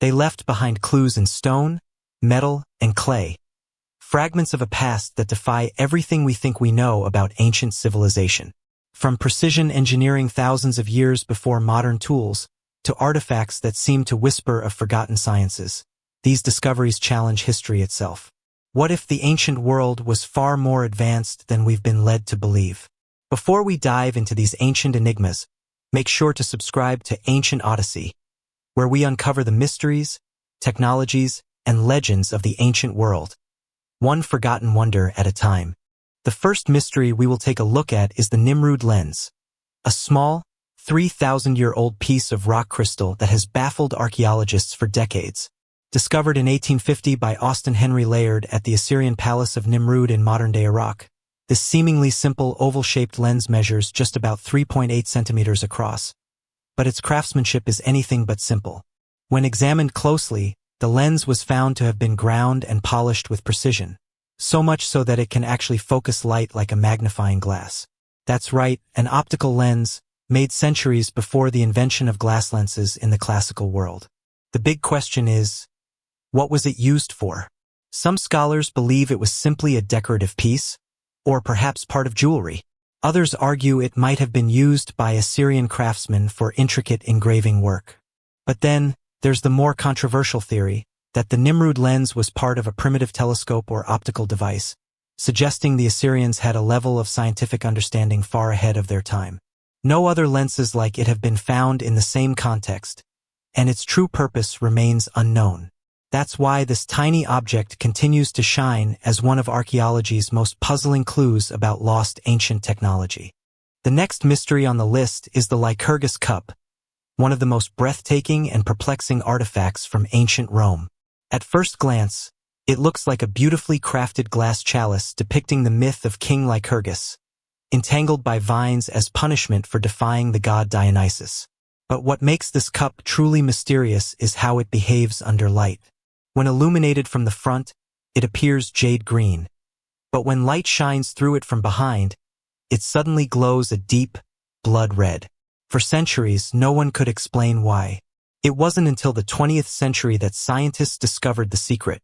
They left behind clues in stone, metal, and clay, fragments of a past that defy everything we think we know about ancient civilization. From precision engineering thousands of years before modern tools, to artifacts that seem to whisper of forgotten sciences, these discoveries challenge history itself. What if the ancient world was far more advanced than we've been led to believe? Before we dive into these ancient enigmas, make sure to subscribe to Ancient Odyssey, where we uncover the mysteries, technologies, and legends of the ancient world, one forgotten wonder at a time. The first mystery we will take a look at is the Nimrud Lens, a small, 3,000-year-old piece of rock crystal that has baffled archaeologists for decades. Discovered in 1850 by Austin Henry Layard at the Assyrian Palace of Nimrud in modern-day Iraq, this seemingly simple oval-shaped lens measures just about 3.8 centimeters across. But its craftsmanship is anything but simple. When examined closely, the lens was found to have been ground and polished with precision, so much so that it can actually focus light like a magnifying glass. That's right, an optical lens, made centuries before the invention of glass lenses in the classical world. The big question is, what was it used for? Some scholars believe it was simply a decorative piece, or perhaps part of jewelry. Others argue it might have been used by Assyrian craftsmen for intricate engraving work. But then, there's the more controversial theory that the Nimrud lens was part of a primitive telescope or optical device, suggesting the Assyrians had a level of scientific understanding far ahead of their time. No other lenses like it have been found in the same context, and its true purpose remains unknown. That's why this tiny object continues to shine as one of archaeology's most puzzling clues about lost ancient technology. The next mystery on the list is the Lycurgus Cup, one of the most breathtaking and perplexing artifacts from ancient Rome. At first glance, it looks like a beautifully crafted glass chalice depicting the myth of King Lycurgus, entangled by vines as punishment for defying the god Dionysus. But what makes this cup truly mysterious is how it behaves under light. When illuminated from the front, it appears jade green, but when light shines through it from behind, it suddenly glows a deep, blood red. For centuries, no one could explain why. It wasn't until the 20th century that scientists discovered the secret.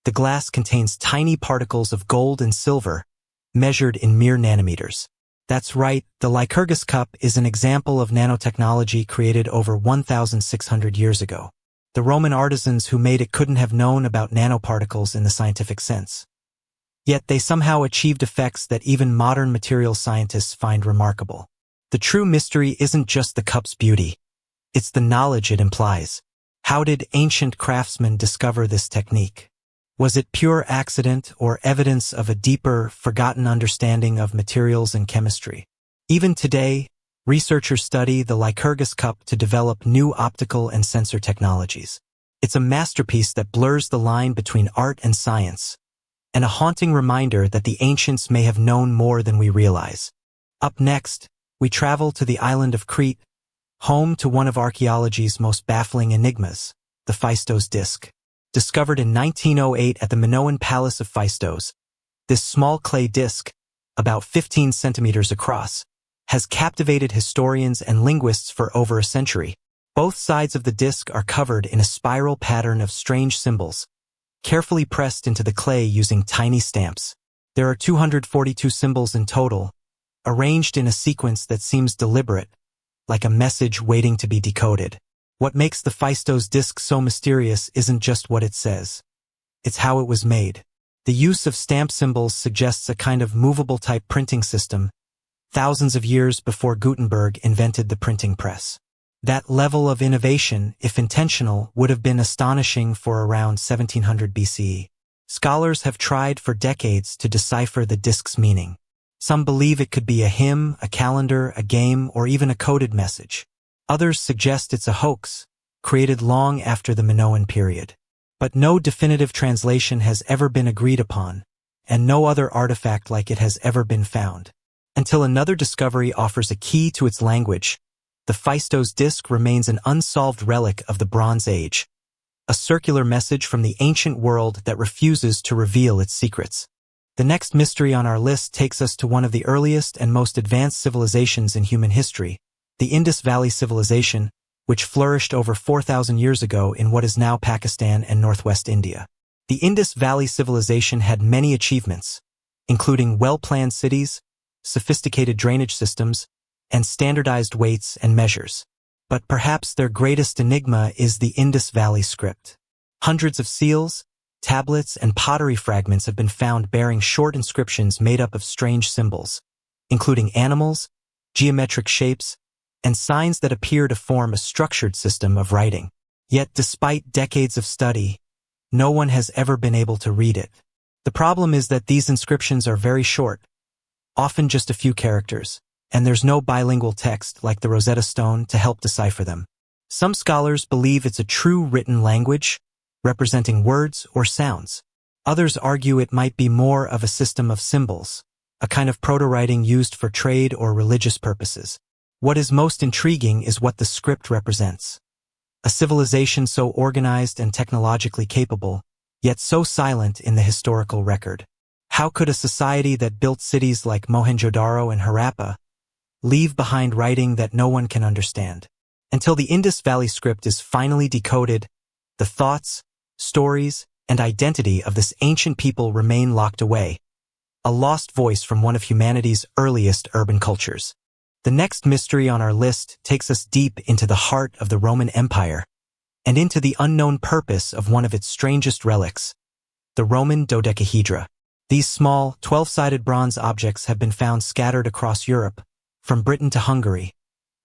The glass contains tiny particles of gold and silver, measured in mere nanometers. That's right, the Lycurgus Cup is an example of nanotechnology created over 1,600 years ago. The Roman artisans who made it couldn't have known about nanoparticles in the scientific sense. Yet they somehow achieved effects that even modern materials scientists find remarkable. The true mystery isn't just the cup's beauty. It's the knowledge it implies. How did ancient craftsmen discover this technique? Was it pure accident or evidence of a deeper, forgotten understanding of materials and chemistry? Even today, researchers study the Lycurgus Cup to develop new optical and sensor technologies. It's a masterpiece that blurs the line between art and science, and a haunting reminder that the ancients may have known more than we realize. Up next, we travel to the island of Crete, home to one of archaeology's most baffling enigmas, the Phaistos Disc. Discovered in 1908 at the Minoan Palace of Phaistos, this small clay disc, about 15 centimeters across, has captivated historians and linguists for over a century. Both sides of the disc are covered in a spiral pattern of strange symbols, carefully pressed into the clay using tiny stamps. There are 242 symbols in total, arranged in a sequence that seems deliberate, like a message waiting to be decoded. What makes the Phaistos disc so mysterious isn't just what it says. It's how it was made. The use of stamp symbols suggests a kind of movable-type printing system, thousands of years before Gutenberg invented the printing press. That level of innovation, if intentional, would have been astonishing for around 1700 BCE. Scholars have tried for decades to decipher the disc's meaning. Some believe it could be a hymn, a calendar, a game, or even a coded message. Others suggest it's a hoax, created long after the Minoan period. But no definitive translation has ever been agreed upon, and no other artifact like it has ever been found. Until another discovery offers a key to its language, the Phaistos disc remains an unsolved relic of the Bronze Age, a circular message from the ancient world that refuses to reveal its secrets. The next mystery on our list takes us to one of the earliest and most advanced civilizations in human history, the Indus Valley Civilization, which flourished over 4,000 years ago in what is now Pakistan and northwest India. The Indus Valley Civilization had many achievements, including well-planned cities, sophisticated drainage systems, and standardized weights and measures. But perhaps their greatest enigma is the Indus Valley script. Hundreds of seals, tablets, and pottery fragments have been found bearing short inscriptions made up of strange symbols, including animals, geometric shapes, and signs that appear to form a structured system of writing. Yet despite decades of study, no one has ever been able to read it. The problem is that these inscriptions are very short, often just a few characters, and there's no bilingual text like the Rosetta Stone to help decipher them. Some scholars believe it's a true written language, representing words or sounds. Others argue it might be more of a system of symbols, a kind of proto-writing used for trade or religious purposes. What is most intriguing is what the script represents. A civilization so organized and technologically capable, yet so silent in the historical record. How could a society that built cities like Mohenjo-daro and Harappa leave behind writing that no one can understand? Until the Indus Valley script is finally decoded, the thoughts, stories, and identity of this ancient people remain locked away, a lost voice from one of humanity's earliest urban cultures. The next mystery on our list takes us deep into the heart of the Roman Empire and into the unknown purpose of one of its strangest relics, the Roman Dodecahedra. These small, 12-sided bronze objects have been found scattered across Europe, from Britain to Hungary,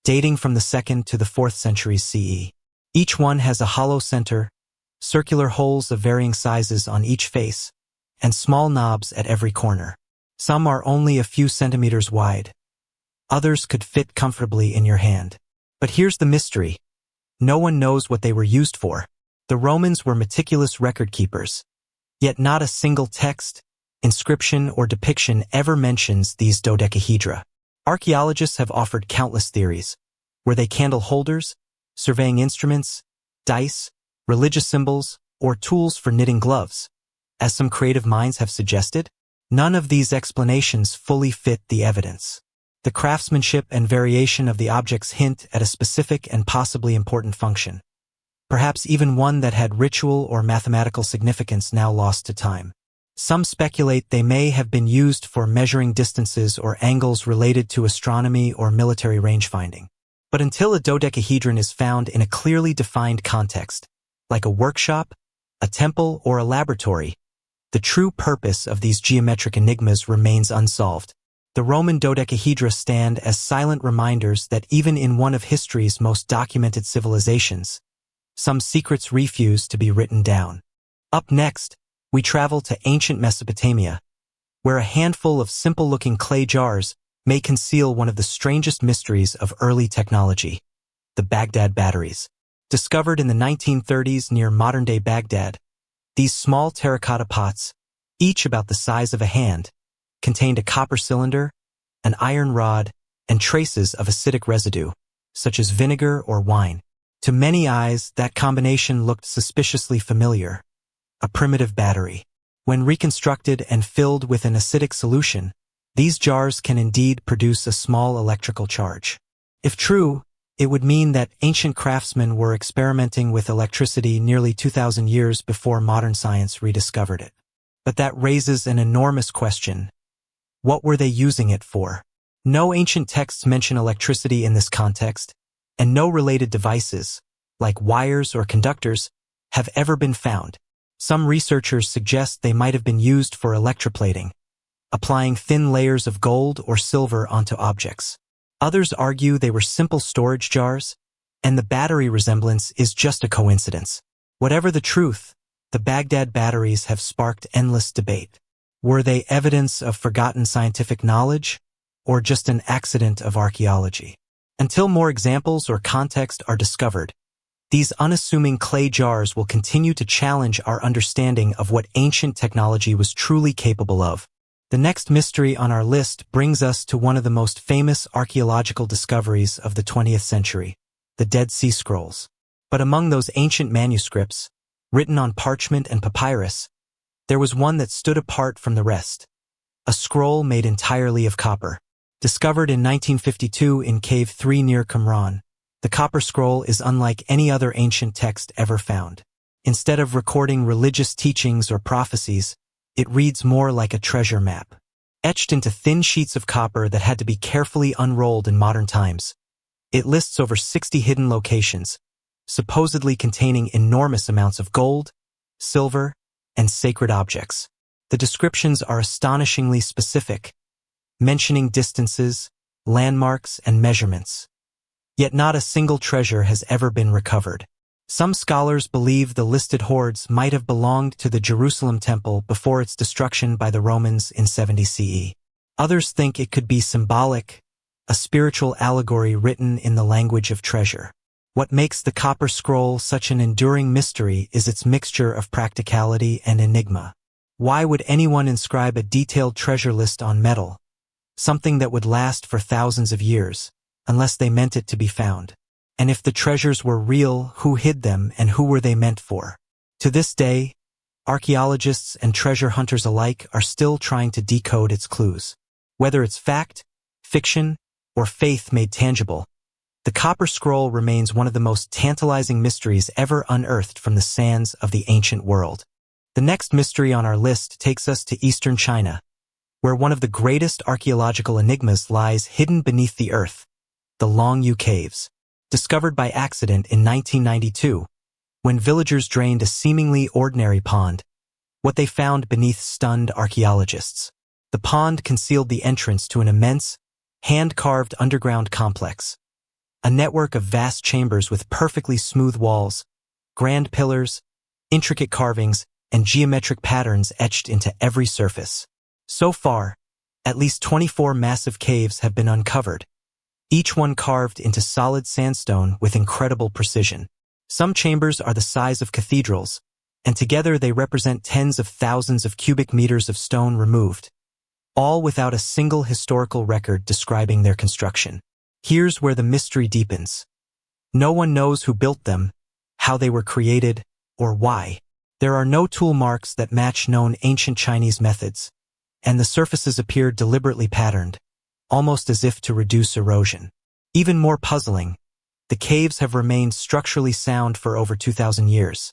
dating from the 2nd to the 4th centuries CE. Each one has a hollow center, circular holes of varying sizes on each face, and small knobs at every corner. Some are only a few centimeters wide. Others could fit comfortably in your hand. But here's the mystery. No one knows what they were used for. The Romans were meticulous record keepers, yet not a single text, inscription, or depiction ever mentions these dodecahedra. Archaeologists have offered countless theories. Were they candle holders, surveying instruments, dice, religious symbols, or tools for knitting gloves? As some creative minds have suggested, none of these explanations fully fit the evidence. The craftsmanship and variation of the objects hint at a specific and possibly important function, perhaps even one that had ritual or mathematical significance now lost to time. Some speculate they may have been used for measuring distances or angles related to astronomy or military range-finding. But until a dodecahedron is found in a clearly defined context, like a workshop, a temple, or a laboratory, the true purpose of these geometric enigmas remains unsolved. The Roman dodecahedra stand as silent reminders that even in one of history's most documented civilizations, some secrets refuse to be written down. Up next, we travel to ancient Mesopotamia, where a handful of simple-looking clay jars may conceal one of the strangest mysteries of early technology, the Baghdad Batteries. Discovered in the 1930s near modern-day Baghdad, these small terracotta pots, each about the size of a hand, contained a copper cylinder, an iron rod, and traces of acidic residue, such as vinegar or wine. To many eyes, that combination looked suspiciously familiar. A primitive battery. When reconstructed and filled with an acidic solution, these jars can indeed produce a small electrical charge. If true, it would mean that ancient craftsmen were experimenting with electricity nearly 2,000 years before modern science rediscovered it. But that raises an enormous question. What were they using it for? No ancient texts mention electricity in this context, and no related devices, like wires or conductors, have ever been found. Some researchers suggest they might have been used for electroplating, applying thin layers of gold or silver onto objects. Others argue they were simple storage jars, and the battery resemblance is just a coincidence. Whatever the truth, the Baghdad batteries have sparked endless debate. Were they evidence of forgotten scientific knowledge, or just an accident of archaeology? Until more examples or context are discovered, these unassuming clay jars will continue to challenge our understanding of what ancient technology was truly capable of. The next mystery on our list brings us to one of the most famous archaeological discoveries of the 20th century, the Dead Sea Scrolls. But among those ancient manuscripts, written on parchment and papyrus, there was one that stood apart from the rest, a scroll made entirely of copper. Discovered in 1952 in Cave 3 near Qumran, The Copper Scroll is unlike any other ancient text ever found. Instead of recording religious teachings or prophecies, it reads more like a treasure map. Etched into thin sheets of copper that had to be carefully unrolled in modern times, it lists over 60 hidden locations, supposedly containing enormous amounts of gold, silver, and sacred objects. The descriptions are astonishingly specific, mentioning distances, landmarks, and measurements. Yet not a single treasure has ever been recovered. Some scholars believe the listed hoards might have belonged to the Jerusalem temple before its destruction by the Romans in 70 CE. Others think it could be symbolic, a spiritual allegory written in the language of treasure. What makes the Copper Scroll such an enduring mystery is its mixture of practicality and enigma. Why would anyone inscribe a detailed treasure list on metal, something that would last for thousands of years, unless they meant it to be found? And if the treasures were real, who hid them and who were they meant for? To this day, archaeologists and treasure hunters alike are still trying to decode its clues. Whether it's fact, fiction, or faith made tangible, the Copper Scroll remains one of the most tantalizing mysteries ever unearthed from the sands of the ancient world. The next mystery on our list takes us to eastern China, where one of the greatest archaeological enigmas lies hidden beneath the earth, the Longyou Caves. Discovered by accident in 1992, when villagers drained a seemingly ordinary pond, what they found beneath stunned archaeologists. The pond concealed the entrance to an immense, hand-carved underground complex, a network of vast chambers with perfectly smooth walls, grand pillars, intricate carvings, and geometric patterns etched into every surface. So far, at least 24 massive caves have been uncovered, each one carved into solid sandstone with incredible precision. Some chambers are the size of cathedrals, and together they represent tens of thousands of cubic meters of stone removed, all without a single historical record describing their construction. Here's where the mystery deepens. No one knows who built them, how they were created, or why. There are no tool marks that match known ancient Chinese methods, and the surfaces appear deliberately patterned, almost as if to reduce erosion. Even more puzzling, the caves have remained structurally sound for over 2,000 years.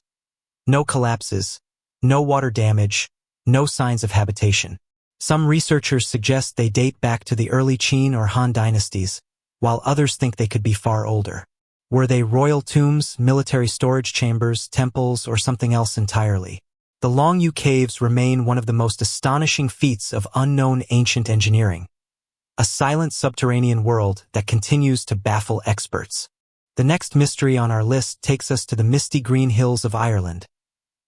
No collapses, no water damage, no signs of habitation. Some researchers suggest they date back to the early Qin or Han dynasties, while others think they could be far older. Were they royal tombs, military storage chambers, temples, or something else entirely? The Longyou Caves remain one of the most astonishing feats of unknown ancient engineering, a silent subterranean world that continues to baffle experts. The next mystery on our list takes us to the misty green hills of Ireland,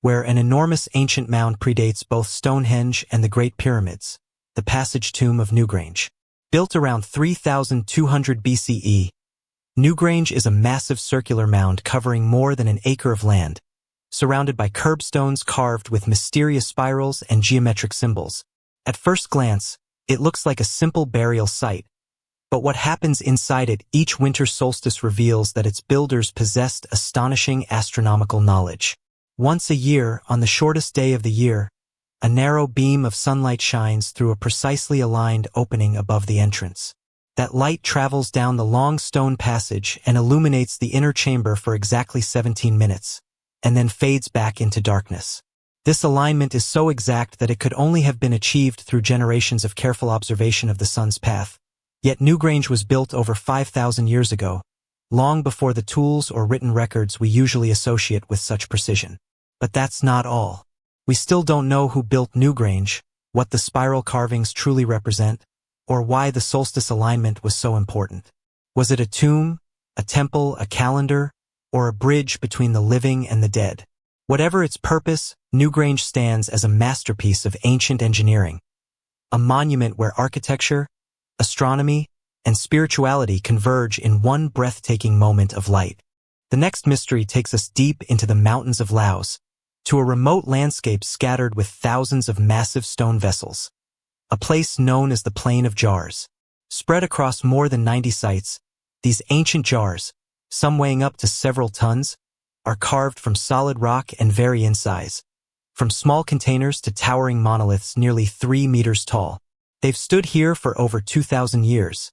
where an enormous ancient mound predates both Stonehenge and the Great Pyramids, the Passage Tomb of Newgrange. Built around 3200 BCE, Newgrange is a massive circular mound covering more than an acre of land, surrounded by curbstones carved with mysterious spirals and geometric symbols. At first glance, it looks like a simple burial site, but what happens inside it each winter solstice reveals that its builders possessed astonishing astronomical knowledge. Once a year, on the shortest day of the year, a narrow beam of sunlight shines through a precisely aligned opening above the entrance. That light travels down the long stone passage and illuminates the inner chamber for exactly 17 minutes, and then fades back into darkness. This alignment is so exact that it could only have been achieved through generations of careful observation of the sun's path. Yet Newgrange was built over 5,000 years ago, long before the tools or written records we usually associate with such precision. But that's not all. We still don't know who built Newgrange, what the spiral carvings truly represent, or why the solstice alignment was so important. Was it a tomb, a temple, a calendar, or a bridge between the living and the dead? Whatever its purpose, Newgrange stands as a masterpiece of ancient engineering, a monument where architecture, astronomy, and spirituality converge in one breathtaking moment of light. The next mystery takes us deep into the mountains of Laos, to a remote landscape scattered with thousands of massive stone vessels, a place known as the Plain of Jars. Spread across more than 90 sites, these ancient jars, some weighing up to several tons, are carved from solid rock and vary in size, from small containers to towering monoliths nearly 3 meters tall. They've stood here for over 2,000 years,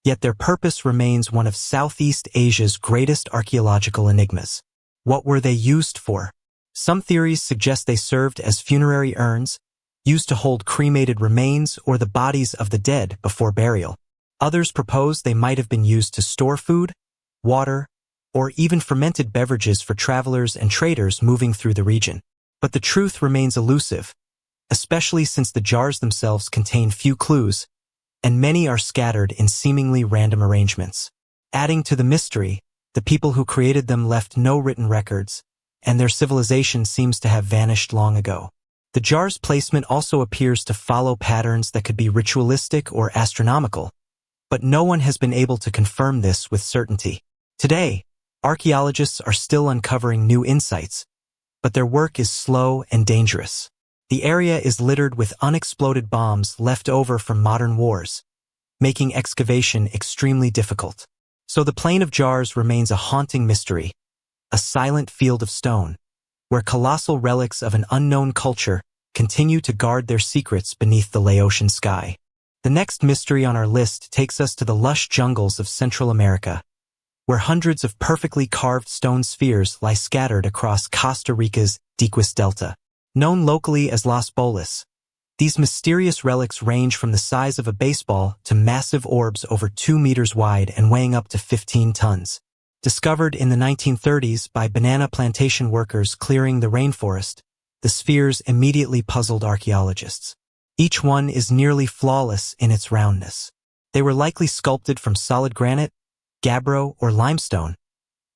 Yet their purpose remains one of Southeast Asia's greatest archaeological enigmas. What were they used for? Some theories suggest they served as funerary urns, used to hold cremated remains or the bodies of the dead before burial. Others propose they might have been used to store food, water, or even fermented beverages for travelers and traders moving through the region. But the truth remains elusive, especially since the jars themselves contain few clues, and many are scattered in seemingly random arrangements. Adding to the mystery, the people who created them left no written records, and their civilization seems to have vanished long ago. The jar's placement also appears to follow patterns that could be ritualistic or astronomical, but no one has been able to confirm this with certainty. Today, archaeologists are still uncovering new insights, but their work is slow and dangerous. The area is littered with unexploded bombs left over from modern wars, making excavation extremely difficult. So the Plain of Jars remains a haunting mystery, a silent field of stone, where colossal relics of an unknown culture continue to guard their secrets beneath the Laotian sky. The next mystery on our list takes us to the lush jungles of Central America, where hundreds of perfectly carved stone spheres lie scattered across Costa Rica's Diquis Delta. Known locally as Las Bolas, these mysterious relics range from the size of a baseball to massive orbs over 2 meters wide and weighing up to 15 tons. Discovered in the 1930s by banana plantation workers clearing the rainforest, the spheres immediately puzzled archaeologists. Each one is nearly flawless in its roundness. They were likely sculpted from solid granite, gabbro, or limestone,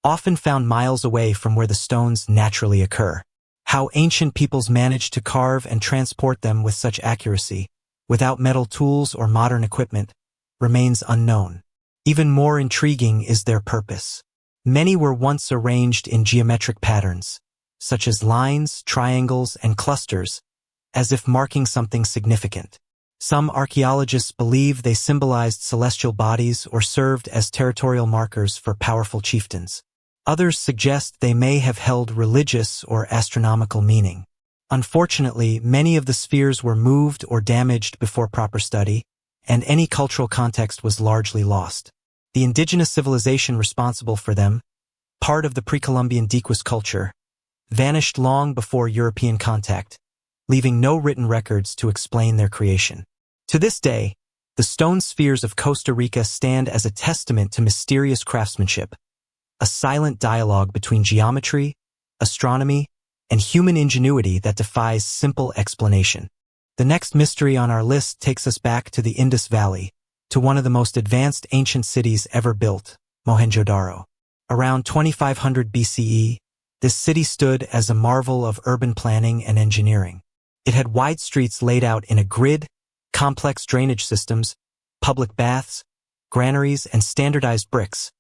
often found miles away from where the stones naturally occur. How ancient peoples managed to carve and transport them with such accuracy, without metal tools or modern equipment, remains unknown. Even more intriguing is their purpose. Many were once arranged in geometric patterns, such as lines, triangles, and clusters, as if marking something significant. Some archaeologists believe they symbolized celestial bodies or served as territorial markers for powerful chieftains. Others suggest they may have held religious or astronomical meaning. Unfortunately, many of the spheres were moved or damaged before proper study, and any cultural context was largely lost. The indigenous civilization responsible for them, part of the pre-Columbian Diquis culture, vanished long before European contact, leaving no written records to explain their creation. To this day, the stone spheres of Costa Rica stand as a testament to mysterious craftsmanship, a silent dialogue between geometry, astronomy, and human ingenuity that defies simple explanation. The next mystery on our list takes us back to the Indus Valley, to one of the most advanced ancient cities ever built, Mohenjo-daro. Around 2500 BCE, this city stood as a marvel of urban planning and engineering. It had wide streets laid out in a grid, complex drainage systems, public baths, granaries, and standardized bricks,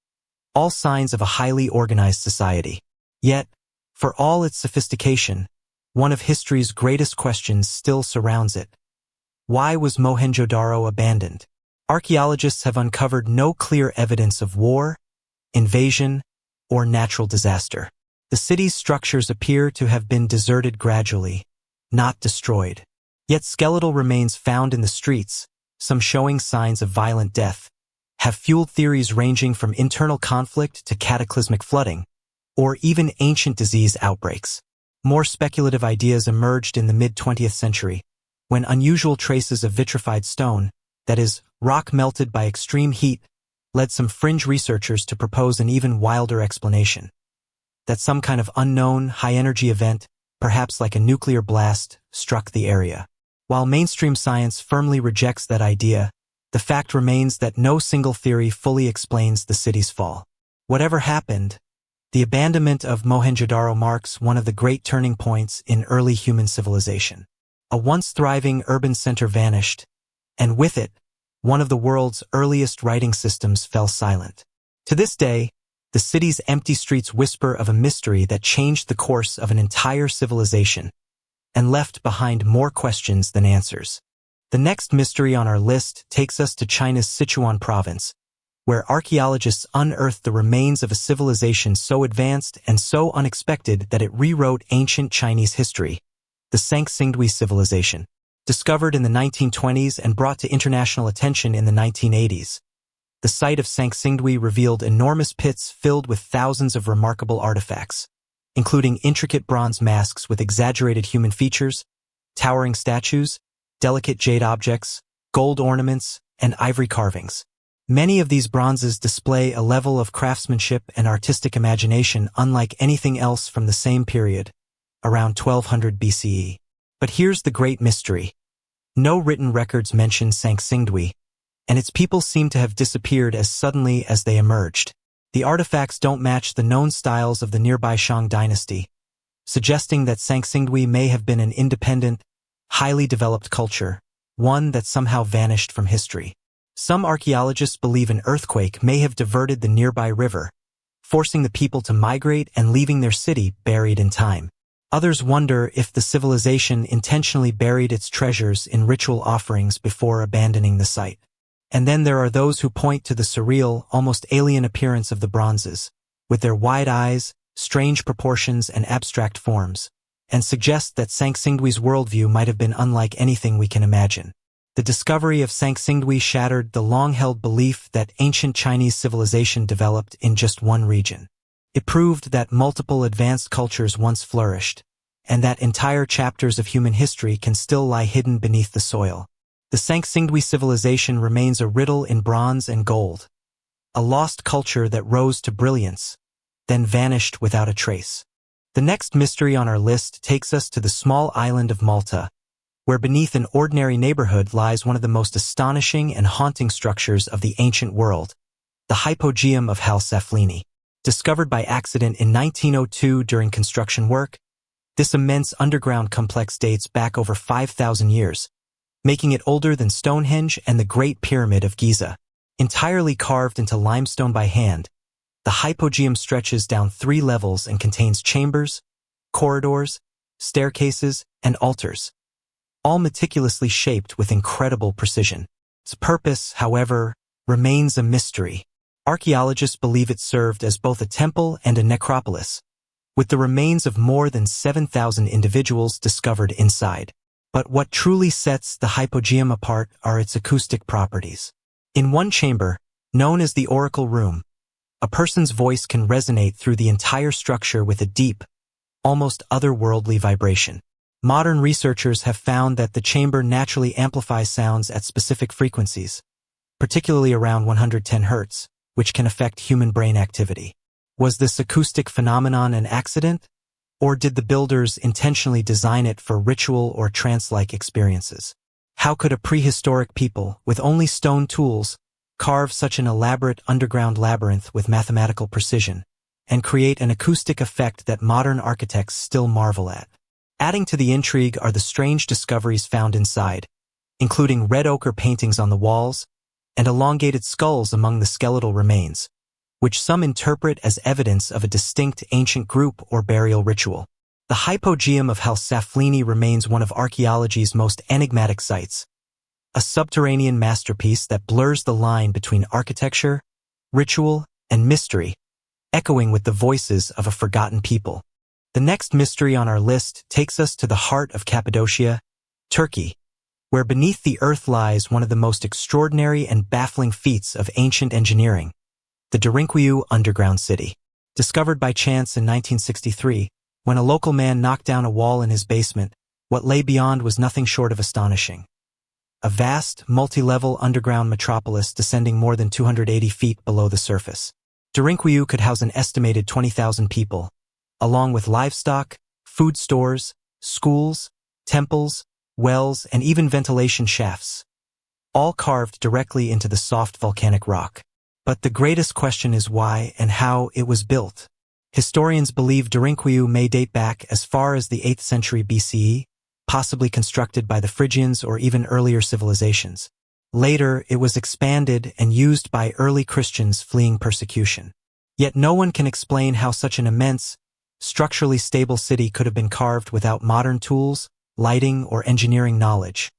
all signs of a highly organized society. Yet, for all its sophistication, one of history's greatest questions still surrounds it. Why was Mohenjo-daro abandoned? Archaeologists have uncovered no clear evidence of war, invasion, or natural disaster. The city's structures appear to have been deserted gradually, not destroyed. Yet skeletal remains found in the streets, some showing signs of violent death, have fueled theories ranging from internal conflict to cataclysmic flooding, or even ancient disease outbreaks. More speculative ideas emerged in the mid-20th century, when unusual traces of vitrified stone, that is, rock melted by extreme heat, led some fringe researchers to propose an even wilder explanation. That some kind of unknown, high-energy event, perhaps like a nuclear blast, struck the area. While mainstream science firmly rejects that idea, the fact remains that no single theory fully explains the city's fall. Whatever happened, the abandonment of Mohenjo-daro marks one of the great turning points in early human civilization. A once thriving urban center vanished, and with it, one of the world's earliest writing systems fell silent. To this day, the city's empty streets whisper of a mystery that changed the course of an entire civilization and left behind more questions than answers. The next mystery on our list takes us to China's Sichuan province, where archaeologists unearthed the remains of a civilization so advanced and so unexpected that it rewrote ancient Chinese history, the Sanxingdui Civilization. Discovered in the 1920s and brought to international attention in the 1980s, the site of Sanxingdui revealed enormous pits filled with thousands of remarkable artifacts, including intricate bronze masks with exaggerated human features, towering statues, delicate jade objects, gold ornaments, and ivory carvings. Many of these bronzes display a level of craftsmanship and artistic imagination unlike anything else from the same period, around 1200 BCE. But here's the great mystery. No written records mention Sanxingdui, and its people seem to have disappeared as suddenly as they emerged. The artifacts don't match the known styles of the nearby Shang dynasty, suggesting that Sanxingdui may have been an independent, highly developed culture, one that somehow vanished from history. Some archaeologists believe an earthquake may have diverted the nearby river, forcing the people to migrate and leaving their city buried in time. Others wonder if the civilization intentionally buried its treasures in ritual offerings before abandoning the site. And then there are those who point to the surreal, almost alien appearance of the bronzes, with their wide eyes, strange proportions, and abstract forms, and suggest that Sanxingdui's worldview might have been unlike anything we can imagine. The discovery of Sanxingdui shattered the long-held belief that ancient Chinese civilization developed in just one region. It proved that multiple advanced cultures once flourished, and that entire chapters of human history can still lie hidden beneath the soil. The Sanxingdui Civilization remains a riddle in bronze and gold, a lost culture that rose to brilliance, then vanished without a trace. The next mystery on our list takes us to the small island of Malta, where beneath an ordinary neighborhood lies one of the most astonishing and haunting structures of the ancient world, the Hypogeum of Ħal Saflieni. Discovered by accident in 1902 during construction work, this immense underground complex dates back over 5,000 years, making it older than Stonehenge and the Great Pyramid of Giza. Entirely carved into limestone by hand, the Hypogeum stretches down 3 levels and contains chambers, corridors, staircases, and altars, all meticulously shaped with incredible precision. Its purpose, however, remains a mystery. Archaeologists believe it served as both a temple and a necropolis, with the remains of more than 7,000 individuals discovered inside. But what truly sets the Hypogeum apart are its acoustic properties. In one chamber, known as the Oracle Room, a person's voice can resonate through the entire structure with a deep, almost otherworldly vibration. Modern researchers have found that the chamber naturally amplifies sounds at specific frequencies, particularly around 110 Hz, which can affect human brain activity. Was this acoustic phenomenon an accident? Or did the builders intentionally design it for ritual or trance-like experiences? How could a prehistoric people, with only stone tools, carve such an elaborate underground labyrinth with mathematical precision, and create an acoustic effect that modern architects still marvel at? Adding to the intrigue are the strange discoveries found inside, including red ochre paintings on the walls and elongated skulls among the skeletal remains, which some interpret as evidence of a distinct ancient group or burial ritual. The Hypogeum of Ħal Saflieni remains one of archaeology's most enigmatic sites, a subterranean masterpiece that blurs the line between architecture, ritual, and mystery, echoing with the voices of a forgotten people. The next mystery on our list takes us to the heart of Cappadocia, Turkey, where beneath the earth lies one of the most extraordinary and baffling feats of ancient engineering, the Derinkuyu underground city. Discovered by chance in 1963, when a local man knocked down a wall in his basement, what lay beyond was nothing short of astonishing. A vast, multi-level underground metropolis descending more than 280 feet below the surface. Derinkuyu could house an estimated 20,000 people, along with livestock, food stores, schools, temples, wells, and even ventilation shafts, all carved directly into the soft volcanic rock. But the greatest question is why and how it was built. Historians believe Derinkuyu may date back as far as the 8th century BCE, possibly constructed by the Phrygians or even earlier civilizations. Later, it was expanded and used by early Christians fleeing persecution. Yet no one can explain how such an immense, structurally stable city could have been carved without modern tools, lighting, or engineering knowledge,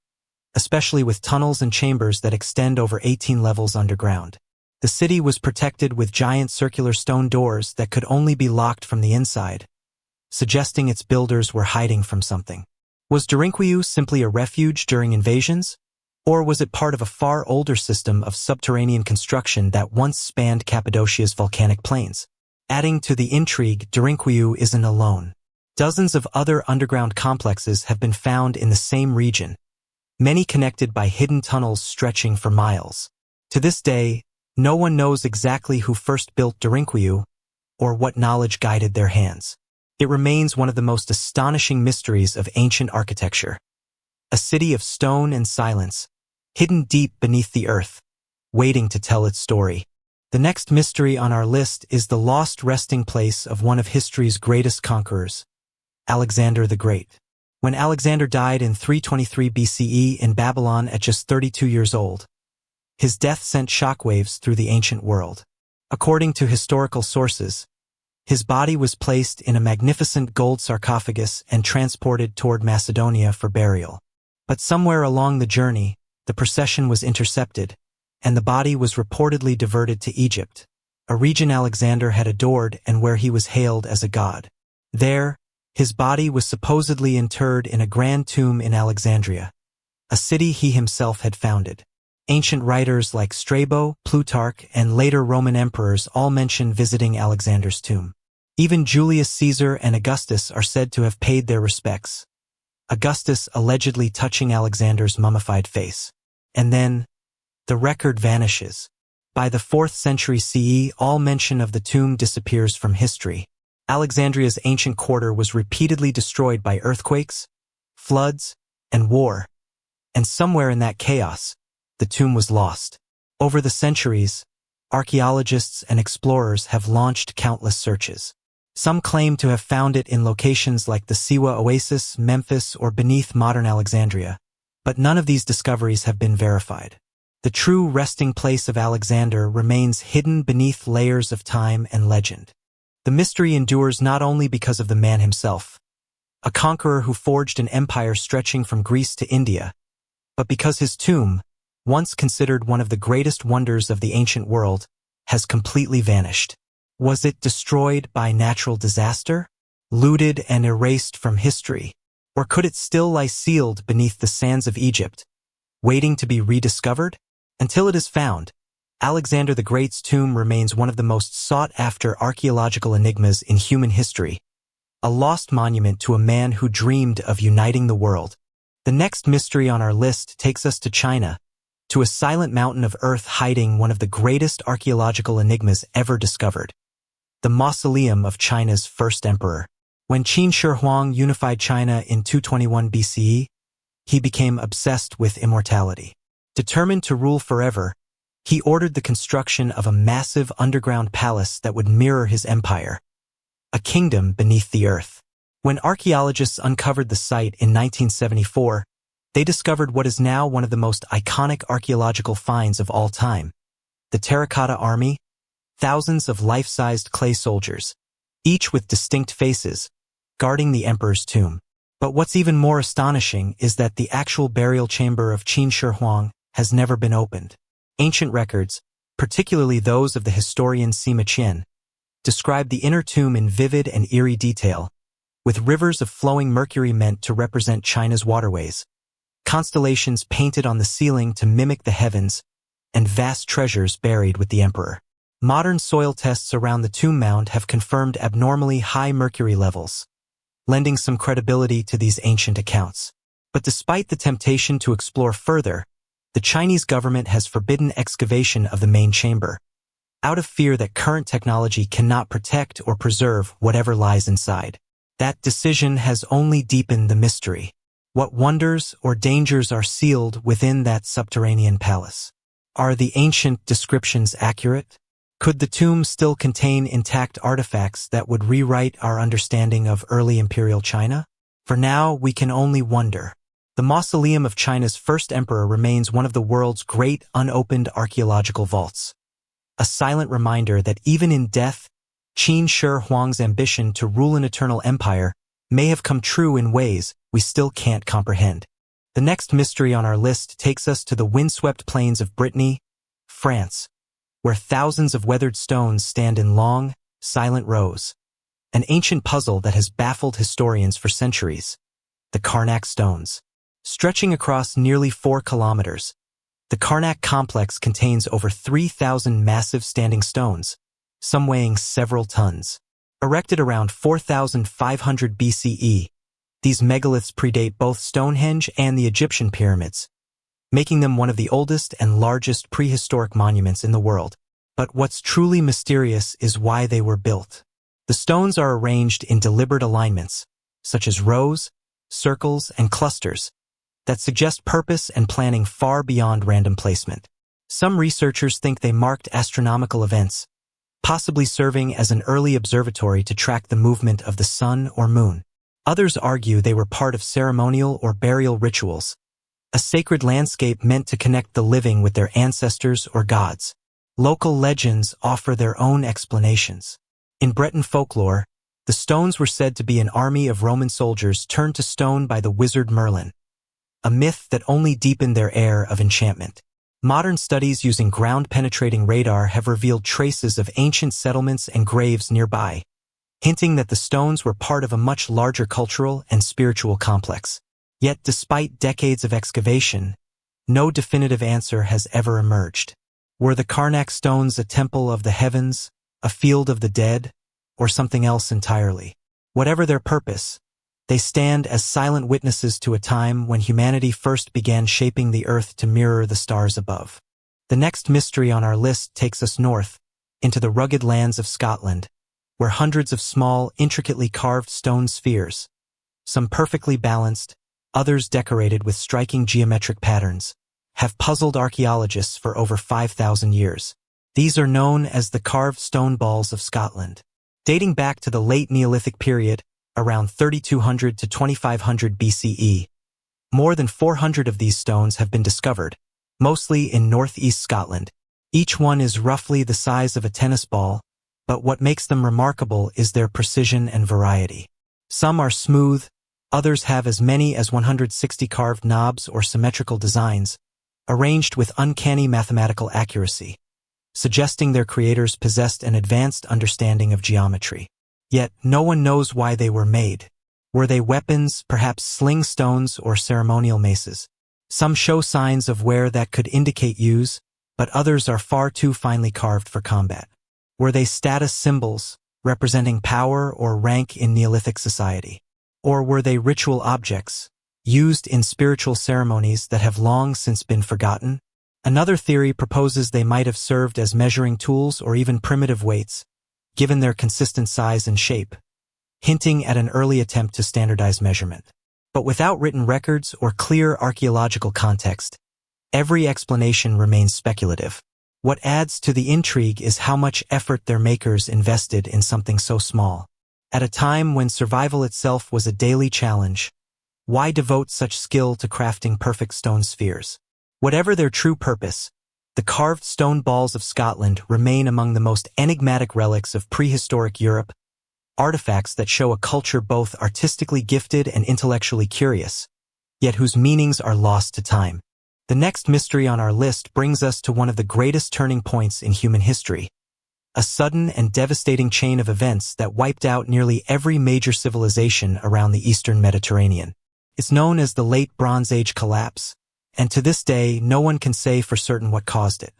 especially with tunnels and chambers that extend over 18 levels underground. The city was protected with giant circular stone doors that could only be locked from the inside, suggesting its builders were hiding from something. Was Derinkuyu simply a refuge during invasions? Or was it part of a far older system of subterranean construction that once spanned Cappadocia's volcanic plains? Adding to the intrigue, Derinkuyu isn't alone. Dozens of other underground complexes have been found in the same region, many connected by hidden tunnels stretching for miles. To this day, no one knows exactly who first built Derinkuyu or what knowledge guided their hands. It remains one of the most astonishing mysteries of ancient architecture. A city of stone and silence, hidden deep beneath the earth, waiting to tell its story. The next mystery on our list is the lost resting place of one of history's greatest conquerors, Alexander the Great. When Alexander died in 323 BCE in Babylon at just 32 years old, his death sent shockwaves through the ancient world. According to historical sources, his body was placed in a magnificent gold sarcophagus and transported toward Macedonia for burial. But somewhere along the journey, the procession was intercepted, and the body was reportedly diverted to Egypt, a region Alexander had adored and where he was hailed as a god. There, his body was supposedly interred in a grand tomb in Alexandria, a city he himself had founded. Ancient writers like Strabo, Plutarch, and later Roman emperors all mention visiting Alexander's tomb. Even Julius Caesar and Augustus are said to have paid their respects, Augustus allegedly touching Alexander's mummified face. And then, the record vanishes. By the 4th century CE, all mention of the tomb disappears from history. Alexandria's ancient quarter was repeatedly destroyed by earthquakes, floods, and war. And somewhere in that chaos, the tomb was lost. Over the centuries, archaeologists and explorers have launched countless searches. Some claim to have found it in locations like the Siwa Oasis, Memphis, or beneath modern Alexandria, but none of these discoveries have been verified. The true resting place of Alexander remains hidden beneath layers of time and legend. The mystery endures not only because of the man himself, a conqueror who forged an empire stretching from Greece to India, but because his tomb, once considered one of the greatest wonders of the ancient world, has completely vanished. Was it destroyed by natural disaster, looted and erased from history, or could it still lie sealed beneath the sands of Egypt, waiting to be rediscovered? Until it is found, Alexander the Great's tomb remains one of the most sought-after archaeological enigmas in human history, a lost monument to a man who dreamed of uniting the world. The next mystery on our list takes us to China, to a silent mountain of earth hiding one of the greatest archaeological enigmas ever discovered, the Mausoleum of China's first emperor. When Qin Shi Huang unified China in 221 BCE, he became obsessed with immortality. Determined to rule forever, he ordered the construction of a massive underground palace that would mirror his empire, a kingdom beneath the earth. When archaeologists uncovered the site in 1974, they discovered what is now one of the most iconic archaeological finds of all time: the terracotta army, thousands of life-sized clay soldiers, each with distinct faces, guarding the emperor's tomb. But what's even more astonishing is that the actual burial chamber of Qin Shi Huang has never been opened. Ancient records, particularly those of the historian Sima Qian, describe the inner tomb in vivid and eerie detail, with rivers of flowing mercury meant to represent China's waterways, constellations painted on the ceiling to mimic the heavens, and vast treasures buried with the emperor. Modern soil tests around the tomb mound have confirmed abnormally high mercury levels, lending some credibility to these ancient accounts. But despite the temptation to explore further, the Chinese government has forbidden excavation of the main chamber, out of fear that current technology cannot protect or preserve whatever lies inside. That decision has only deepened the mystery. What wonders or dangers are sealed within that subterranean palace? Are the ancient descriptions accurate? Could the tomb still contain intact artifacts that would rewrite our understanding of early imperial China? For now, we can only wonder. The Mausoleum of China's first emperor remains one of the world's great unopened archaeological vaults, a silent reminder that even in death, Qin Shi Huang's ambition to rule an eternal empire may have come true in ways we still can't comprehend. The next mystery on our list takes us to the windswept plains of Brittany, France, where thousands of weathered stones stand in long, silent rows, an ancient puzzle that has baffled historians for centuries: the Carnac Stones. Stretching across nearly 4 kilometers, the Carnac complex contains over 3,000 massive standing stones, some weighing several tons. Erected around 4,500 BCE, these megaliths predate both Stonehenge and the Egyptian pyramids, making them one of the oldest and largest prehistoric monuments in the world. But what's truly mysterious is why they were built. The stones are arranged in deliberate alignments, such as rows, circles, and clusters, that suggest purpose and planning far beyond random placement. Some researchers think they marked astronomical events, possibly serving as an early observatory to track the movement of the sun or moon. Others argue they were part of ceremonial or burial rituals, a sacred landscape meant to connect the living with their ancestors or gods. Local legends offer their own explanations. In Breton folklore, the stones were said to be an army of Roman soldiers turned to stone by the wizard Merlin, a myth that only deepened their air of enchantment. Modern studies using ground-penetrating radar have revealed traces of ancient settlements and graves nearby, hinting that the stones were part of a much larger cultural and spiritual complex. Yet, despite decades of excavation, no definitive answer has ever emerged. Were the Carnac Stones a temple of the heavens, a field of the dead, or something else entirely? Whatever their purpose, they stand as silent witnesses to a time when humanity first began shaping the earth to mirror the stars above. The next mystery on our list takes us north, into the rugged lands of Scotland, where hundreds of small, intricately carved stone spheres, some perfectly balanced, others decorated with striking geometric patterns, have puzzled archaeologists for over 5,000 years. These are known as the carved stone balls of Scotland. Dating back to the late Neolithic period, around 3200 to 2500 BCE, more than 400 of these stones have been discovered, mostly in northeast Scotland. Each one is roughly the size of a tennis ball, but what makes them remarkable is their precision and variety. Some are smooth, others have as many as 160 carved knobs or symmetrical designs, arranged with uncanny mathematical accuracy, suggesting their creators possessed an advanced understanding of geometry. Yet, no one knows why they were made. Were they weapons, perhaps sling stones or ceremonial maces? Some show signs of wear that could indicate use, but others are far too finely carved for combat. Were they status symbols, representing power or rank in Neolithic society? Or were they ritual objects, used in spiritual ceremonies that have long since been forgotten? Another theory proposes they might have served as measuring tools or even primitive weights, given their consistent size and shape, hinting at an early attempt to standardize measurement. But without written records or clear archaeological context, every explanation remains speculative. What adds to the intrigue is how much effort their makers invested in something so small. At a time when survival itself was a daily challenge, why devote such skill to crafting perfect stone spheres? Whatever their true purpose, the carved stone balls of Scotland remain among the most enigmatic relics of prehistoric Europe, artifacts that show a culture both artistically gifted and intellectually curious, yet whose meanings are lost to time. The next mystery on our list brings us to one of the greatest turning points in human history, a sudden and devastating chain of events that wiped out nearly every major civilization around the eastern Mediterranean. It's known as the Late Bronze Age collapse, and to this day, no one can say for certain what caused it.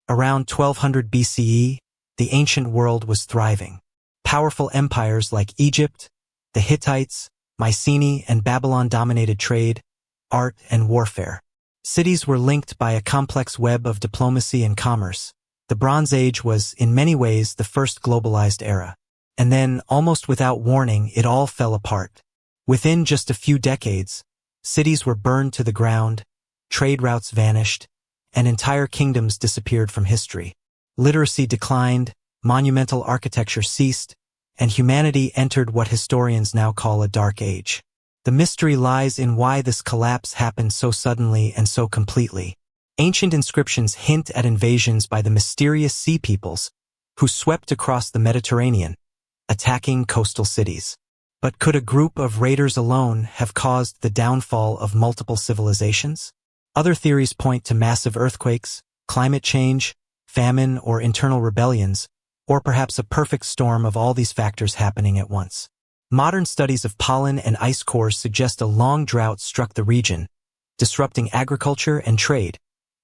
Around 1200 BCE, the ancient world was thriving. Powerful empires like Egypt, the Hittites, Mycenae, and Babylon dominated trade, art, and warfare. Cities were linked by a complex web of diplomacy and commerce. The Bronze Age was, in many ways, the first globalized era. And then, almost without warning, it all fell apart. Within just a few decades, cities were burned to the ground, trade routes vanished, and entire kingdoms disappeared from history. Literacy declined, monumental architecture ceased, and humanity entered what historians now call a dark age. The mystery lies in why this collapse happened so suddenly and so completely. Ancient inscriptions hint at invasions by the mysterious sea peoples who swept across the Mediterranean, attacking coastal cities. But could a group of raiders alone have caused the downfall of multiple civilizations? Other theories point to massive earthquakes, climate change, famine, or internal rebellions, or perhaps a perfect storm of all these factors happening at once. Modern studies of pollen and ice cores suggest a long drought struck the region, disrupting agriculture and trade,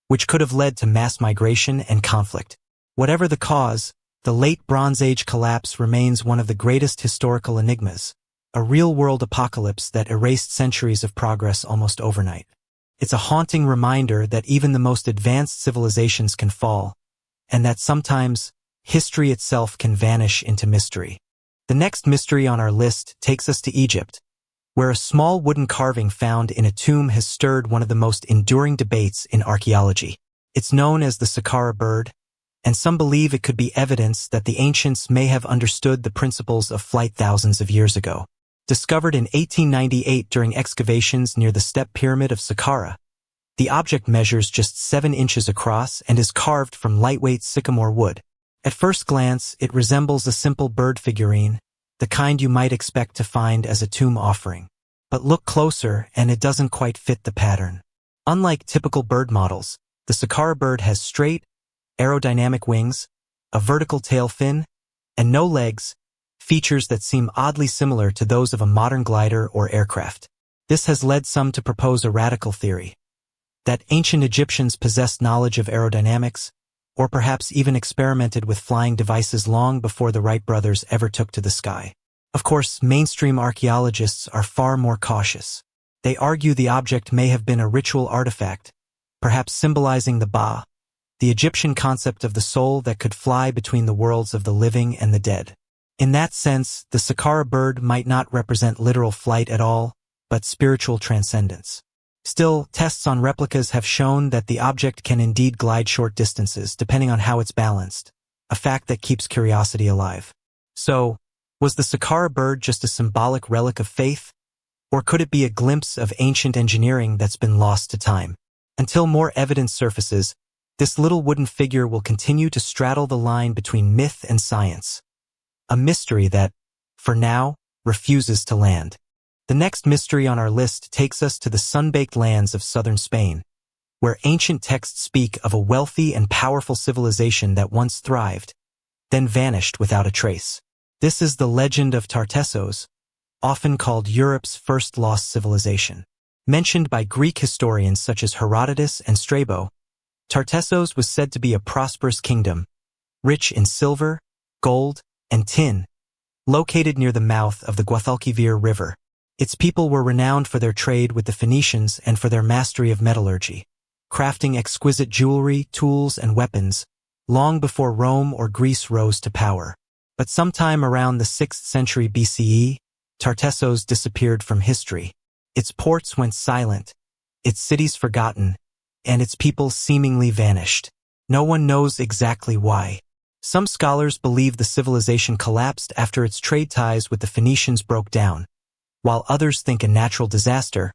which could have led to mass migration and conflict. Whatever the cause, the late Bronze Age collapse remains one of the greatest historical enigmas, a real-world apocalypse that erased centuries of progress almost overnight. It's a haunting reminder that even the most advanced civilizations can fall, and that sometimes history itself can vanish into mystery. The next mystery on our list takes us to Egypt, where a small wooden carving found in a tomb has stirred one of the most enduring debates in archaeology. It's known as the Saqqara Bird, and some believe it could be evidence that the ancients may have understood the principles of flight thousands of years ago. Discovered in 1898 during excavations near the Step Pyramid of Saqqara, the object measures just 7 inches across and is carved from lightweight sycamore wood. At first glance, it resembles a simple bird figurine, the kind you might expect to find as a tomb offering. But look closer and it doesn't quite fit the pattern. Unlike typical bird models, the Saqqara bird has straight, aerodynamic wings, a vertical tail fin, and no legs, features that seem oddly similar to those of a modern glider or aircraft. This has led some to propose a radical theory, that ancient Egyptians possessed knowledge of aerodynamics, or perhaps even experimented with flying devices long before the Wright brothers ever took to the sky. Of course, mainstream archaeologists are far more cautious. They argue the object may have been a ritual artifact, perhaps symbolizing the Ba, the Egyptian concept of the soul that could fly between the worlds of the living and the dead. In that sense, the Saqqara bird might not represent literal flight at all, but spiritual transcendence. Still, tests on replicas have shown that the object can indeed glide short distances depending on how it's balanced, a fact that keeps curiosity alive. So, was the Saqqara bird just a symbolic relic of faith? Or could it be a glimpse of ancient engineering that's been lost to time? Until more evidence surfaces, this little wooden figure will continue to straddle the line between myth and science. A mystery that, for now, refuses to land. The next mystery on our list takes us to the sun-baked lands of southern Spain, where ancient texts speak of a wealthy and powerful civilization that once thrived, then vanished without a trace. This is the legend of Tartessos, often called Europe's first lost civilization. Mentioned by Greek historians such as Herodotus and Strabo, Tartessos was said to be a prosperous kingdom, rich in silver, gold, and tin, located near the mouth of the Guadalquivir River. Its people were renowned for their trade with the Phoenicians and for their mastery of metallurgy, crafting exquisite jewelry, tools, and weapons, long before Rome or Greece rose to power. But sometime around the 6th century BCE, Tartessos disappeared from history. Its ports went silent, its cities forgotten, and its people seemingly vanished. No one knows exactly why. Some scholars believe the civilization collapsed after its trade ties with the Phoenicians broke down, while others think a natural disaster,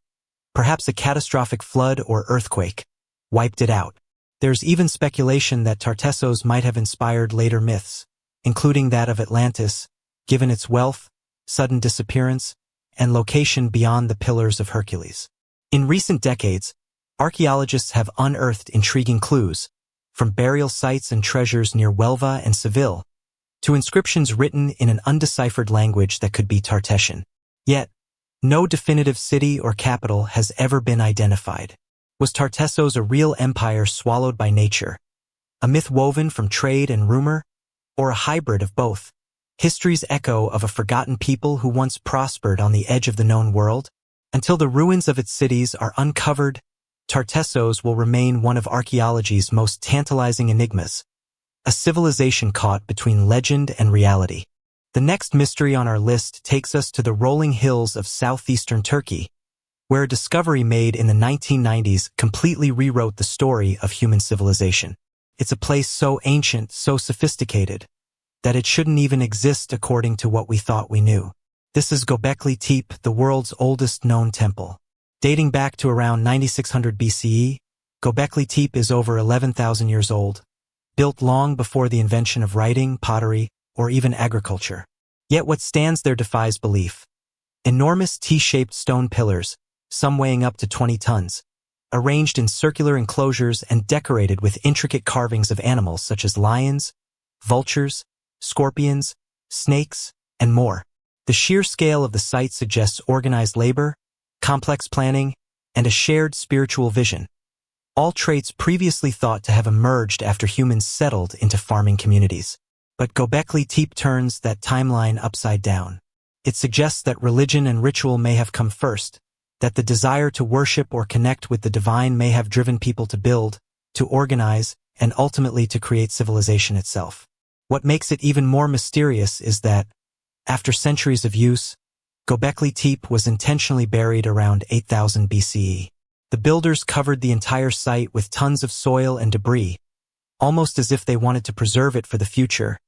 perhaps a catastrophic flood or earthquake, wiped it out. There's even speculation that Tartessos might have inspired later myths, including that of Atlantis, given its wealth, sudden disappearance, and location beyond the Pillars of Hercules. In recent decades, archaeologists have unearthed intriguing clues, from burial sites and treasures near Huelva and Seville, to inscriptions written in an undeciphered language that could be Tartessian. Yet, no definitive city or capital has ever been identified. Was Tartessos a real empire swallowed by nature, a myth woven from trade and rumor, or a hybrid of both? History's echo of a forgotten people who once prospered on the edge of the known world? Until the ruins of its cities are uncovered, Tartessos will remain one of archaeology's most tantalizing enigmas, a civilization caught between legend and reality. The next mystery on our list takes us to the rolling hills of southeastern Turkey, where a discovery made in the 1990s completely rewrote the story of human civilization. It's a place so ancient, so sophisticated, that it shouldn't even exist according to what we thought we knew. This is Göbekli Tepe, the world's oldest known temple. Dating back to around 9600 BCE, Göbekli Tepe is over 11,000 years old, built long before the invention of writing, pottery, or even agriculture. Yet what stands there defies belief. Enormous T-shaped stone pillars, some weighing up to 20 tons, arranged in circular enclosures and decorated with intricate carvings of animals such as lions, vultures, scorpions, snakes, and more. The sheer scale of the site suggests organized labor, complex planning, and a shared spiritual vision, all traits previously thought to have emerged after humans settled into farming communities. But Göbekli Tepe turns that timeline upside down. It suggests that religion and ritual may have come first, that the desire to worship or connect with the divine may have driven people to build, to organize, and ultimately to create civilization itself. What makes it even more mysterious is that, after centuries of use, Göbekli Tepe was intentionally buried around 8000 BCE. The builders covered the entire site with tons of soil and debris, almost as if they wanted to preserve it for the future,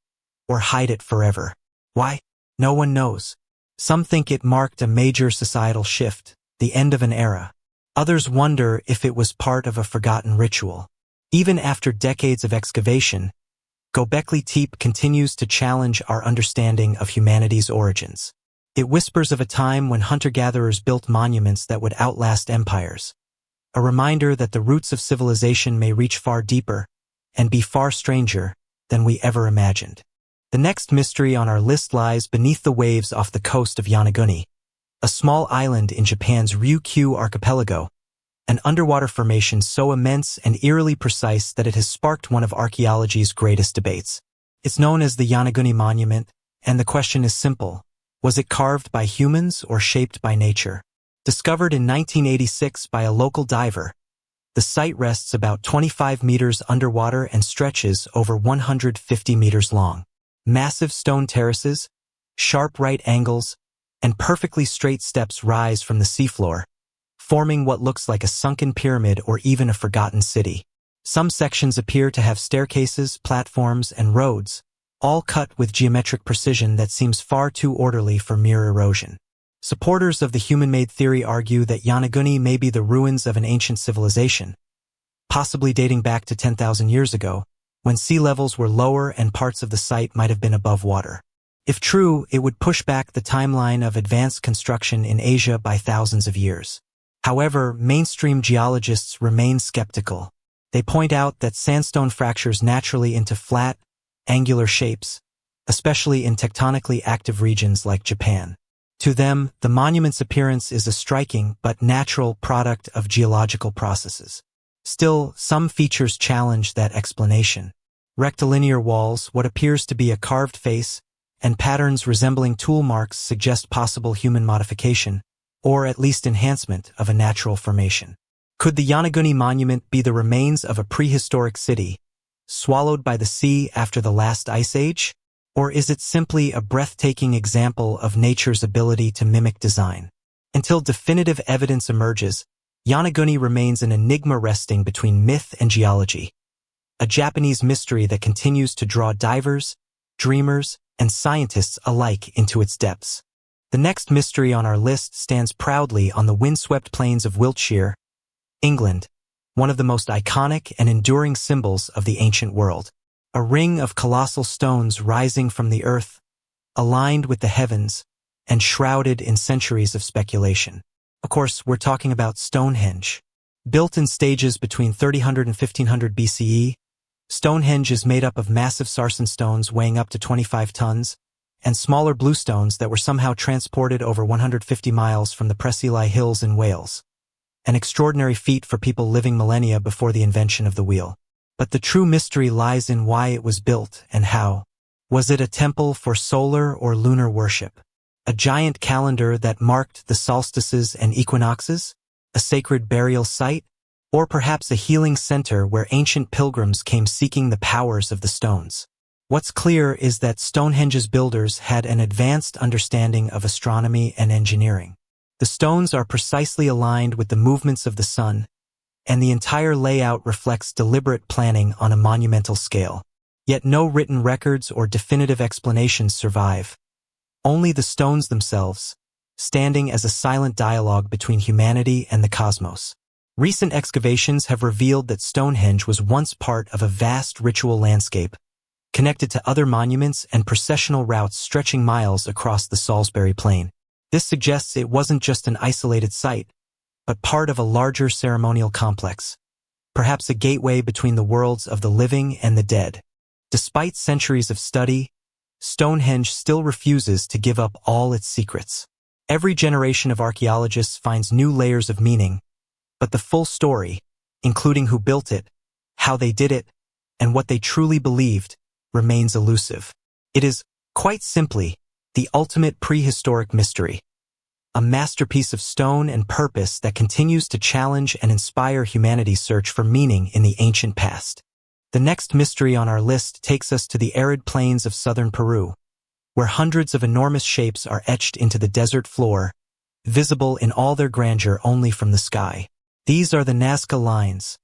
or hide it forever. Why? No one knows. Some think it marked a major societal shift, the end of an era. Others wonder if it was part of a forgotten ritual. Even after decades of excavation, Göbekli Tepe continues to challenge our understanding of humanity's origins. It whispers of a time when hunter-gatherers built monuments that would outlast empires, a reminder that the roots of civilization may reach far deeper and be far stranger than we ever imagined. The next mystery on our list lies beneath the waves off the coast of Yonaguni, a small island in Japan's Ryukyu archipelago, an underwater formation so immense and eerily precise that it has sparked one of archaeology's greatest debates. It's known as the Yonaguni Monument, and the question is simple: was it carved by humans or shaped by nature? Discovered in 1986 by a local diver, the site rests about 25 meters underwater and stretches over 150 meters long. Massive stone terraces, sharp right angles, and perfectly straight steps rise from the seafloor, forming what looks like a sunken pyramid or even a forgotten city. Some sections appear to have staircases, platforms, and roads, all cut with geometric precision that seems far too orderly for mere erosion. Supporters of the human-made theory argue that Yonaguni may be the ruins of an ancient civilization, possibly dating back to 10,000 years ago, when sea levels were lower and parts of the site might have been above water. If true, it would push back the timeline of advanced construction in Asia by thousands of years. However, mainstream geologists remain skeptical. They point out that sandstone fractures naturally into flat, angular shapes, especially in tectonically active regions like Japan. To them, the monument's appearance is a striking but natural product of geological processes. Still, some features challenge that explanation. Rectilinear walls, what appears to be a carved face, and patterns resembling tool marks suggest possible human modification, or at least enhancement of a natural formation. Could the Yonaguni Monument be the remains of a prehistoric city, swallowed by the sea after the last ice age? Or is it simply a breathtaking example of nature's ability to mimic design? Until definitive evidence emerges, Yonaguni remains an enigma resting between myth and geology, a Japanese mystery that continues to draw divers, dreamers, and scientists alike into its depths. The next mystery on our list stands proudly on the windswept plains of Wiltshire, England, one of the most iconic and enduring symbols of the ancient world. A ring of colossal stones rising from the earth, aligned with the heavens, and shrouded in centuries of speculation. Of course, we're talking about Stonehenge. Built in stages between 300 and 1500 BCE, Stonehenge is made up of massive sarsen stones weighing up to 25 tons, and smaller bluestones that were somehow transported over 150 miles from the Preseli Hills in Wales. An extraordinary feat for people living millennia before the invention of the wheel. But the true mystery lies in why it was built and how. Was it a temple for solar or lunar worship? A giant calendar that marked the solstices and equinoxes? A sacred burial site? Or perhaps a healing center where ancient pilgrims came seeking the powers of the stones? What's clear is that Stonehenge's builders had an advanced understanding of astronomy and engineering. The stones are precisely aligned with the movements of the sun, and the entire layout reflects deliberate planning on a monumental scale. Yet no written records or definitive explanations survive. Only the stones themselves, standing as a silent dialogue between humanity and the cosmos. Recent excavations have revealed that Stonehenge was once part of a vast ritual landscape, connected to other monuments and processional routes stretching miles across the Salisbury Plain. This suggests it wasn't just an isolated site, but part of a larger ceremonial complex, perhaps a gateway between the worlds of the living and the dead. Despite centuries of study, Stonehenge still refuses to give up all its secrets. Every generation of archaeologists finds new layers of meaning, But the full story, including who built it, how they did it, and what they truly believed, remains elusive. It is, quite simply, the ultimate prehistoric mystery. A masterpiece of stone and purpose that continues to challenge and inspire humanity's search for meaning in the ancient past. The next mystery on our list takes us to the arid plains of southern Peru, where hundreds of enormous shapes are etched into the desert floor, visible in all their grandeur only from the sky. These are the Nazca Lines,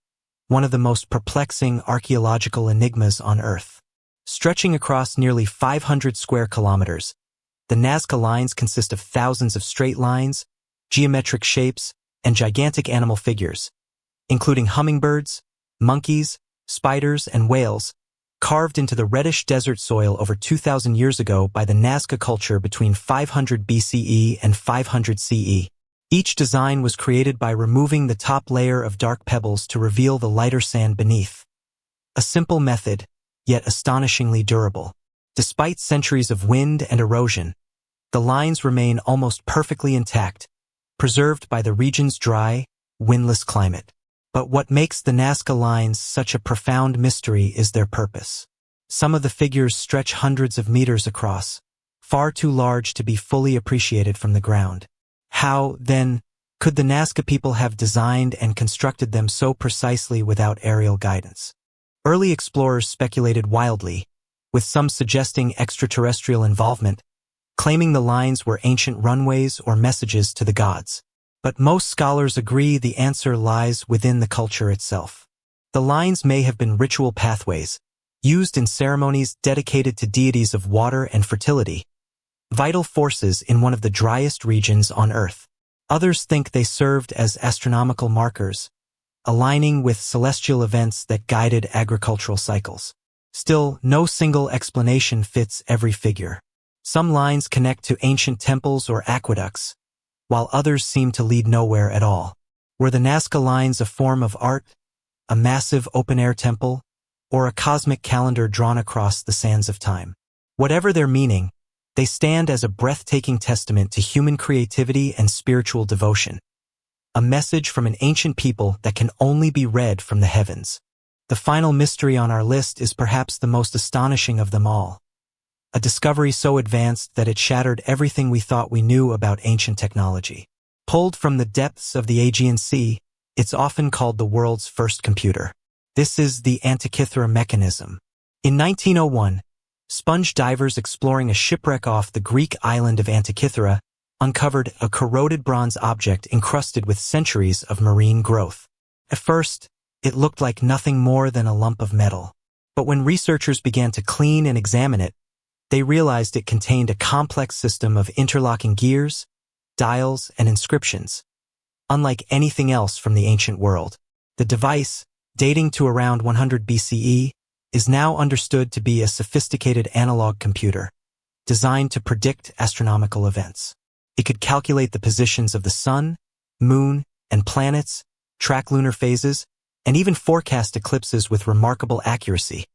one of the most perplexing archaeological enigmas on Earth. Stretching across nearly 500 square kilometers, the Nazca Lines consist of thousands of straight lines, geometric shapes, and gigantic animal figures, including hummingbirds, monkeys, spiders, and whales, carved into the reddish desert soil over 2,000 years ago by the Nazca culture between 500 BCE and 500 CE. Each design was created by removing the top layer of dark pebbles to reveal the lighter sand beneath. A simple method, yet astonishingly durable. Despite centuries of wind and erosion, the lines remain almost perfectly intact, preserved by the region's dry, windless climate. But what makes the Nazca Lines such a profound mystery is their purpose. Some of the figures stretch hundreds of meters across, far too large to be fully appreciated from the ground. How, then, could the Nazca people have designed and constructed them so precisely without aerial guidance? Early explorers speculated wildly, with some suggesting extraterrestrial involvement, claiming the lines were ancient runways or messages to the gods. But most scholars agree the answer lies within the culture itself. The lines may have been ritual pathways, used in ceremonies dedicated to deities of water and fertility, vital forces in one of the driest regions on Earth. Others think they served as astronomical markers, aligning with celestial events that guided agricultural cycles. Still, no single explanation fits every figure. Some lines connect to ancient temples or aqueducts, while others seem to lead nowhere at all. Were the Nazca Lines a form of art, a massive open-air temple, or a cosmic calendar drawn across the sands of time? Whatever their meaning, they stand as a breathtaking testament to human creativity and spiritual devotion. A message from an ancient people that can only be read from the heavens. The final mystery on our list is perhaps the most astonishing of them all. A discovery so advanced that it shattered everything we thought we knew about ancient technology. Pulled from the depths of the Aegean Sea, it's often called the world's first computer. This is the Antikythera Mechanism. In 1901, sponge divers exploring a shipwreck off the Greek island of Antikythera uncovered a corroded bronze object encrusted with centuries of marine growth. At first, it looked like nothing more than a lump of metal. But when researchers began to clean and examine it, they realized it contained a complex system of interlocking gears, dials, and inscriptions, unlike anything else from the ancient world. The device, dating to around 100 BCE, is now understood to be a sophisticated analog computer, designed to predict astronomical events. It could calculate the positions of the sun, moon, and planets, track lunar phases, and even forecast eclipses with remarkable accuracy,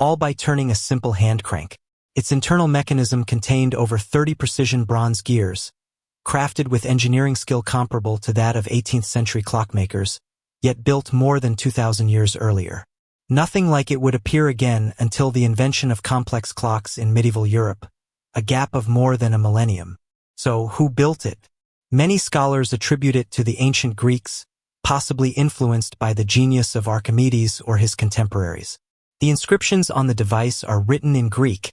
all by turning a simple hand crank. Its internal mechanism contained over 30 precision bronze gears, crafted with engineering skill comparable to that of 18th-century clockmakers, yet built more than 2,000 years earlier. Nothing like it would appear again until the invention of complex clocks in medieval Europe, a gap of more than a millennium. So, who built it? Many scholars attribute it to the ancient Greeks, possibly influenced by the genius of Archimedes or his contemporaries. The inscriptions on the device are written in Greek,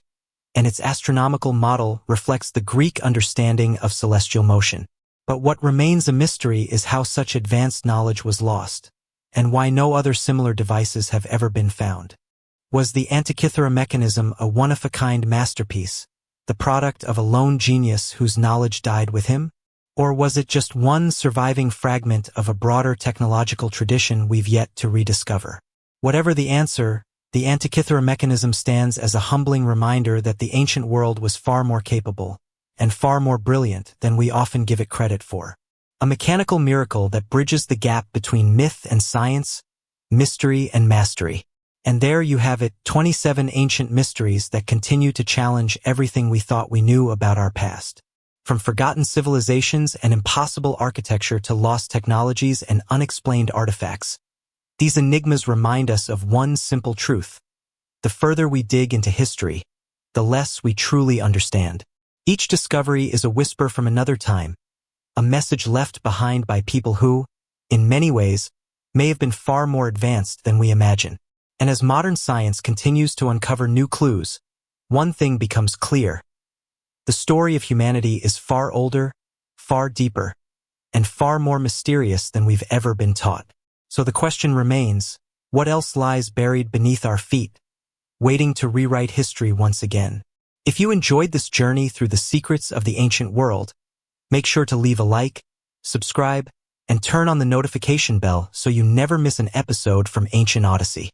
and its astronomical model reflects the Greek understanding of celestial motion. But what remains a mystery is how such advanced knowledge was lost, and why no other similar devices have ever been found. Was the Antikythera Mechanism a one-of-a-kind masterpiece, the product of a lone genius whose knowledge died with him? Or was it just one surviving fragment of a broader technological tradition we've yet to rediscover? Whatever the answer, the Antikythera Mechanism stands as a humbling reminder that the ancient world was far more capable and far more brilliant than we often give it credit for. A mechanical miracle that bridges the gap between myth and science, mystery and mastery. And there you have it, 27 ancient mysteries that continue to challenge everything we thought we knew about our past. From forgotten civilizations and impossible architecture to lost technologies and unexplained artifacts, these enigmas remind us of one simple truth. The further we dig into history, the less we truly understand. Each discovery is a whisper from another time, a message left behind by people who, in many ways, may have been far more advanced than we imagine. And as modern science continues to uncover new clues, one thing becomes clear. The story of humanity is far older, far deeper, and far more mysterious than we've ever been taught. So the question remains, what else lies buried beneath our feet, waiting to rewrite history once again? If you enjoyed this journey through the secrets of the ancient world, make sure to leave a like, subscribe, and turn on the notification bell so you never miss an episode from Ancient Odyssey.